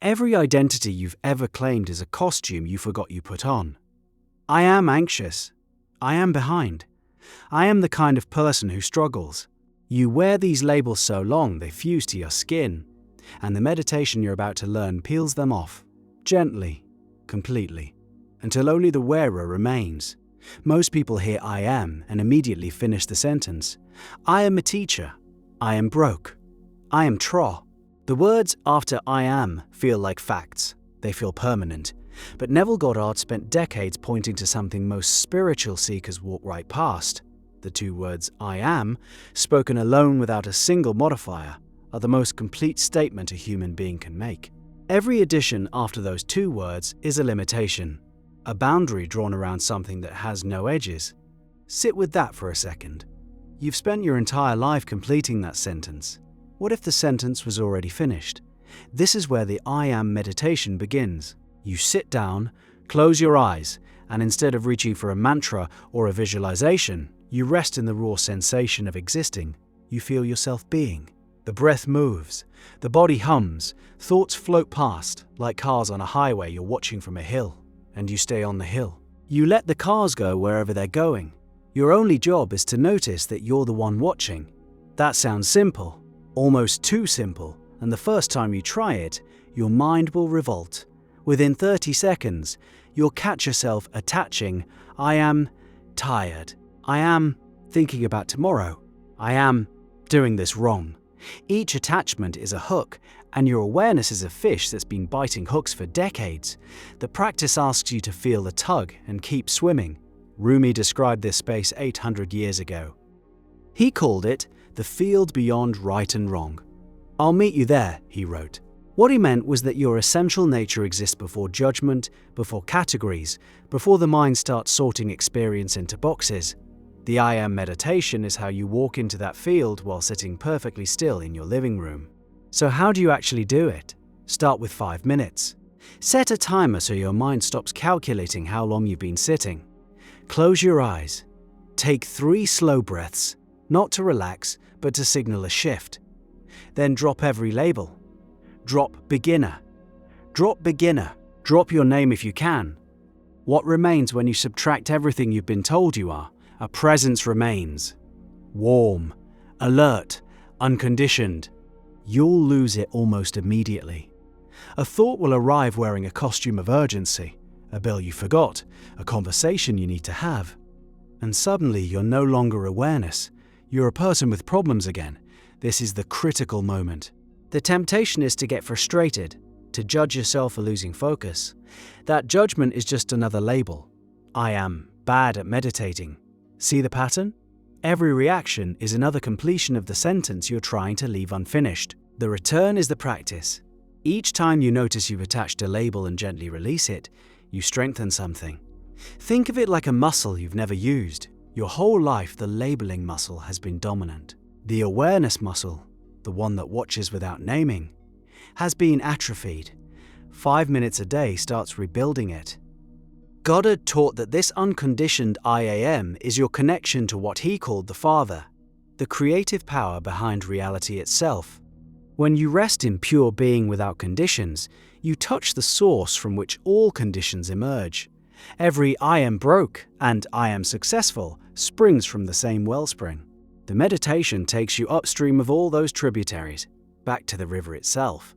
Every identity you've ever claimed is a costume you forgot you put on. I am anxious. I am behind. I am the kind of person who struggles. You wear these labels so long they fuse to your skin, and the meditation you're about to learn peels them off, gently, completely, until only the wearer remains. Most people hear I am and immediately finish the sentence. I am a teacher. I am broke. I am tro. The words after I am feel like facts. They feel permanent. But Neville Goddard spent decades pointing to something most spiritual seekers walk right past. The two words I am, spoken alone without a single modifier, are the most complete statement a human being can make. Every addition after those two words is a limitation, a boundary drawn around something that has no edges. Sit with that for a second. You've spent your entire life completing that sentence. What if the sentence was already finished? This is where the I am meditation begins. You sit down, close your eyes, and instead of reaching for a mantra or a visualization, you rest in the raw sensation of existing. You feel yourself being. The breath moves, the body hums, thoughts float past, like cars on a highway you're watching from a hill, and you stay on the hill. You let the cars go wherever they're going. Your only job is to notice that you're the one watching. That sounds simple, almost too simple, and the first time you try it, your mind will revolt. Within 30 seconds, you'll catch yourself attaching, I am tired. I am thinking about tomorrow. I am doing this wrong. Each attachment is a hook, and your awareness is a fish that's been biting hooks for decades. The practice asks you to feel the tug and keep swimming. Rumi described this space 800 years ago. He called it the field beyond right and wrong. I'll meet you there, he wrote. What he meant was that your essential nature exists before judgment, before categories, before the mind starts sorting experience into boxes. The I am meditation is how you walk into that field while sitting perfectly still in your living room. So how do you actually do it? Start with 5 minutes. Set a timer so your mind stops calculating how long you've been sitting. Close your eyes. Take 3 slow breaths, not to relax, but to signal a shift. Then drop every label. Drop beginner. Drop beginner. Drop your name if you can. What remains when you subtract everything you've been told you are? A presence remains. Warm, alert, unconditioned. You'll lose it almost immediately. A thought will arrive wearing a costume of urgency, a bill you forgot, a conversation you need to have. And suddenly you're no longer awareness. You're a person with problems again. This is the critical moment. The temptation is to get frustrated, to judge yourself for losing focus. That judgment is just another label. I am bad at meditating. See the pattern? Every reaction is another completion of the sentence you're trying to leave unfinished. The return is the practice. Each time you notice you've attached a label and gently release it, you strengthen something. Think of it like a muscle you've never used. Your whole life, the labeling muscle has been dominant. The awareness muscle, the one that watches without naming, has been atrophied. 5 minutes a day starts rebuilding it. Goddard taught that this unconditioned I am is your connection to what he called the Father, the creative power behind reality itself. When you rest in pure being without conditions, you touch the source from which all conditions emerge. Every I am broke and I am successful springs from the same wellspring. The meditation takes you upstream of all those tributaries, back to the river itself.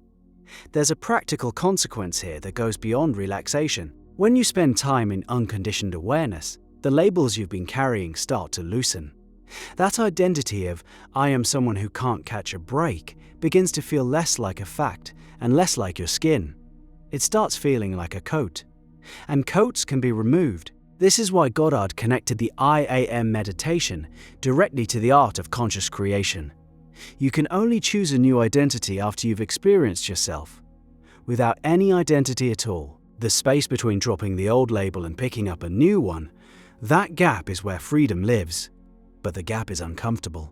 There's a practical consequence here that goes beyond relaxation. When you spend time in unconditioned awareness, the labels you've been carrying start to loosen. That identity of I am someone who can't catch a break begins to feel less like a fact and less like your skin. It starts feeling like a coat. And coats can be removed. This is why Goddard connected the I am meditation directly to the art of conscious creation. You can only choose a new identity after you've experienced yourself. Without any identity at all, the space between dropping the old label and picking up a new one, that gap is where freedom lives. But the gap is uncomfortable.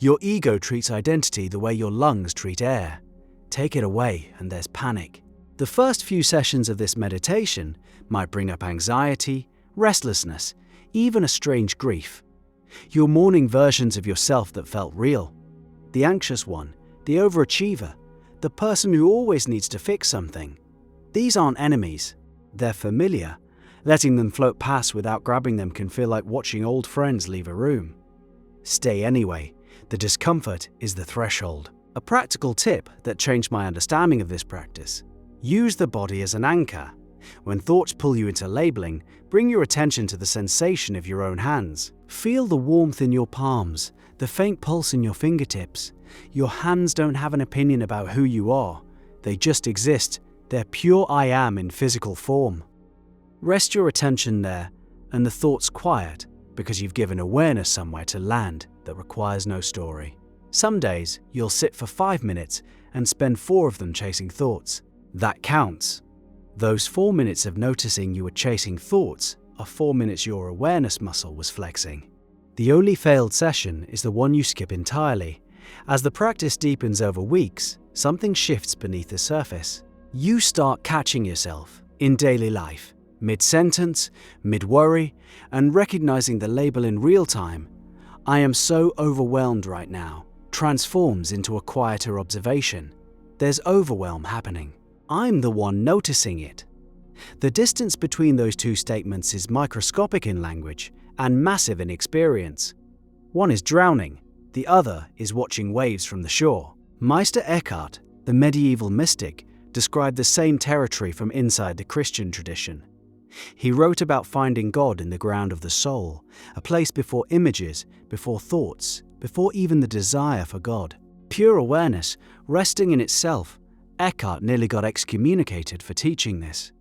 Your ego treats identity the way your lungs treat air. Take it away and there's panic. The first few sessions of this meditation might bring up anxiety, restlessness, even a strange grief. You're mourning versions of yourself that felt real. The anxious one, the overachiever, the person who always needs to fix something. These aren't enemies, they're familiar. Letting them float past without grabbing them can feel like watching old friends leave a room. Stay anyway, the discomfort is the threshold. A practical tip that changed my understanding of this practice: use the body as an anchor. When thoughts pull you into labeling, bring your attention to the sensation of your own hands. Feel the warmth in your palms, the faint pulse in your fingertips. Your hands don't have an opinion about who you are. They just exist. They're pure I am in physical form. Rest your attention there, and the thoughts quiet, because you've given awareness somewhere to land that requires no story. Some days, you'll sit for 5 minutes and spend 4 of them chasing thoughts. That counts. Those 4 minutes of noticing you were chasing thoughts are 4 minutes your awareness muscle was flexing. The only failed session is the one you skip entirely. As the practice deepens over weeks, something shifts beneath the surface. You start catching yourself in daily life, mid-sentence, mid-worry, and recognizing the label in real time. "I am so overwhelmed right now," transforms into a quieter observation. There's overwhelm happening. I'm the one noticing it. The distance between those two statements is microscopic in language and massive in experience. One is drowning, the other is watching waves from the shore. Meister Eckhart, the medieval mystic, described the same territory from inside the Christian tradition. He wrote about finding God in the ground of the soul, a place before images, before thoughts, before even the desire for God. Pure awareness, resting in itself. Eckhart nearly got excommunicated for teaching this.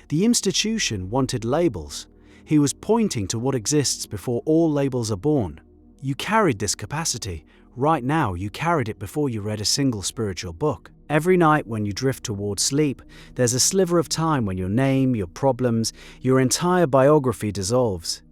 The institution wanted labels. He was pointing to what exists before all labels are born. You carried this capacity. Right now, you carried it before you read a single spiritual book. Every night when you drift towards sleep, there's a sliver of time when your name, your problems, your entire biography dissolves.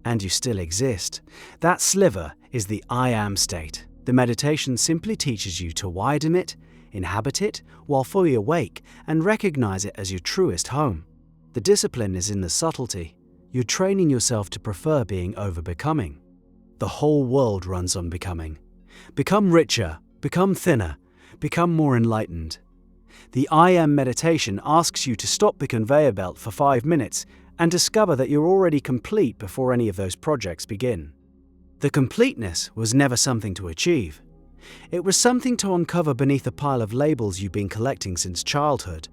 And you still exist. That sliver is the I am state. The meditation simply teaches you to widen it, inhabit it while fully awake, and recognize it as your truest home. The discipline is in the subtlety. You're training yourself to prefer being over becoming. The whole world runs on becoming. Become richer, become thinner, become more enlightened. The I Am meditation asks you to stop the conveyor belt for 5 minutes and discover that you're already complete before any of those projects begin. The completeness was never something to achieve. It was something to uncover beneath a pile of labels you've been collecting since childhood.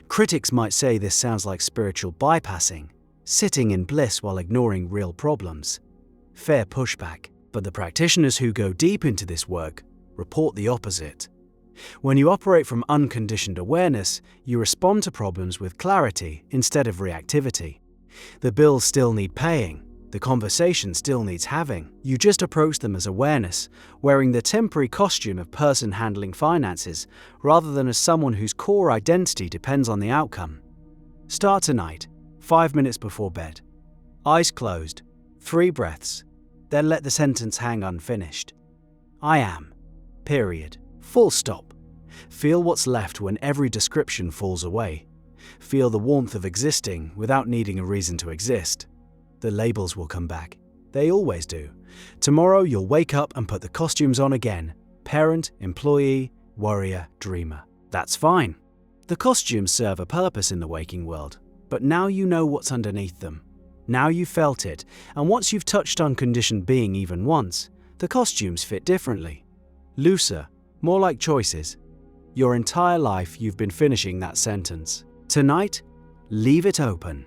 Critics might say this sounds like spiritual bypassing, sitting in bliss while ignoring real problems. Fair pushback, but the practitioners who go deep into this work report the opposite. When you operate from unconditioned awareness, you respond to problems with clarity instead of reactivity. The bills still need paying. The conversation still needs having. You just approach them as awareness, wearing the temporary costume of person handling finances, rather than as someone whose core identity depends on the outcome. Start tonight, 5 minutes before bed. Eyes closed, 3 breaths, then let the sentence hang unfinished. I am. Period. Full stop. Feel what's left when every description falls away. Feel the warmth of existing without needing a reason to exist. The labels will come back. They always do. Tomorrow you'll wake up and put the costumes on again. Parent, employee, warrior, dreamer. That's fine. The costumes serve a purpose in the waking world, but now you know what's underneath them. Now you've felt it, and once you've touched unconditioned being even once, the costumes fit differently. Looser, more like choices. Your entire life you've been finishing that sentence. Tonight, leave it open.